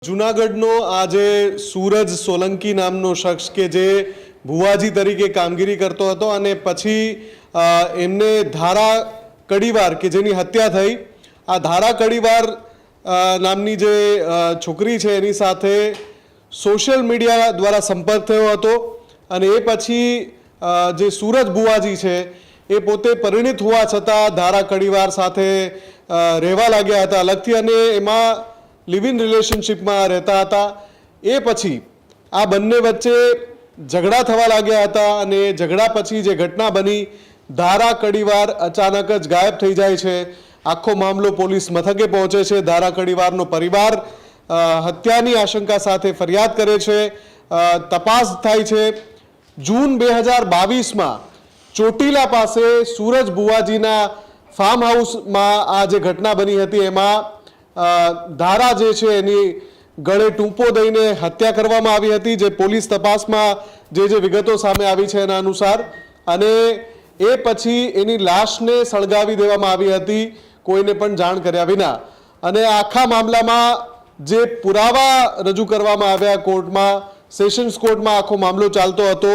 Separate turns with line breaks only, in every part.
જૂનાગઢનો આજે સૂરજ સોલંકી નામનો શખ્સ કે જે ભુવાજી તરીકે કામગીરી કરતો હતો અને પછી એમને ધારા કડીવાર કે જેની હત્યા થઈ આ ધારા કડીવાર નામની જે છોકરી છે એની સાથે સોશિયલ મીડિયા દ્વારા સંપર્ક થયો હતો અને એ પછી જે સૂરજ ભુવાજી છે એ પોતે પરિણિત હોવા છતાં ધારા કડીવાર સાથે રહેવા લાગ્યા હતા અલગથી અને એમાં लिव इन रिलेशनशिप में रहता था। ए पछी आ बन्ने वच्चे झगड़ा थवा लाग्या था अने झगड़ा पछी जे घटना बनी धारा कड़ीवार अचानक ज गायब थई जाय छे। आखो मामलो पोलीस मथके पहोंचे छे। धारा कड़ीवारनो परिवार हत्यानी आशंका साथे फरियाद करे छे। तपास थाय छे। जून 2022 में ચોટીલા પાસે सूरज बुवाजीना फार्म हाउस में आ जे घटना बनी हती एमां धारा जे छे एनी गळे टूंपो दईने हत्या करवामां आवी हती जे पोलीस तपासमां जे विगतो सामे आवी छे एना अनुसार अने ए पछी एनी लाशने सळगावी देवामां आवी हती कोईने पण जाण कर्या विना अने आखा मामलामां जे पुरावा रजू करवामां आव्या कोर्टमां सेशन्स कोर्टमां आखो मामलो चालतो हतो।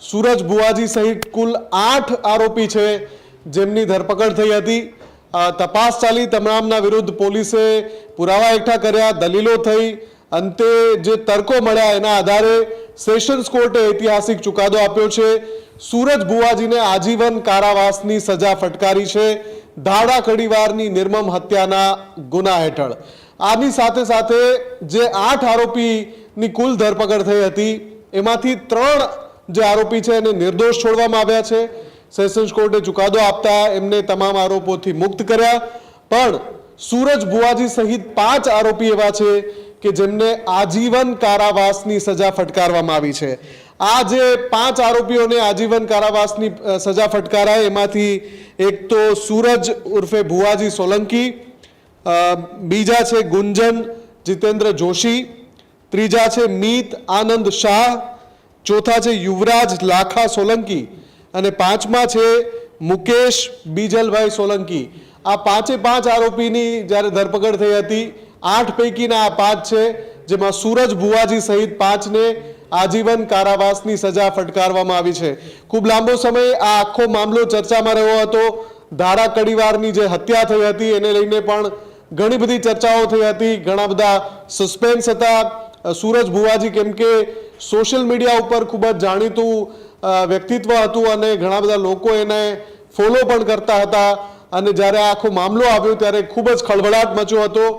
सूरज बुवाजी सहित कुल 8 आरोपी छे जेमनी धरपकड़ थई हती। तपास चाली तमामना विरुद्ध पोलीसे पुरावा एकठा कर्या दलीलो थई अंते जे तर्को मळ्या एना आधारे सेशन्स कोर्टे ऐतिहासिक चुकादो आप्यो छे। सूरज बुवाजीने आजीवन कारावासनी सजा फटकारी छे धारा कड़ीवारनी निर्मम हत्याना गुना हेठळ। आनी साथे साथे जे 8 आरोपीनी कुल धरपकड़ थई हती एमांथी 3 जे आरोपी छे एने निर्दोष छोडवामां आव्या छे। सेशन्स कोर्टे चुकादो आपता एमने तमाम आरोपोथी मुक्त कर्या पण सूरज बुवाजी सहित 5 आरोपी एवा छे के जेमने आजीवन कारावासनी सजा फटकारवामां आवी छे। आ जे 5 आरोपीओने आजीवन कारावासनी सजा फटकाराय एमांथी एक तो सूरज उर्फे भुवाजी सोलंकी, बीजा छे गुंजन जितेन्द्र जोशी, त्रीजा छे मीत आनंद शाह, चौथा छे युवराज लाखा सोलंकी અને પાંચમા છે મુકેશ બીજલભાઈ સોલંકી। આ 5 આરોપીની જ્યારે ધરપકડ થઈ હતી 8 પૈકીના આ 5 છે જેમાં સૂરજ ભુવાજી સહિત 5ને આજીવન કારાવાસની સજા ફટકારવામાં આવી છે। ખૂબ લાંબો સમય આ આખો મામલો ચર્ચામાં રહ્યો હતો। ધારા કડીવારની જે હત્યા થઈ હતી એને લઈને પણ ઘણી બધી ચર્ચાઓ થઈ હતી, ઘણા બધા સસ્પેન્સ હતા। सूरज भुवाजी केम के सोशल मीडिया पर खूब ज जाणीतुं व्यक्तित्व हतुं अने घणा बधा लोको एने फॉलो पण करता हता अने ज्यारे आखो मामलो आव्यो त्यारे खूब ज खळभळाट मच्यो हतो।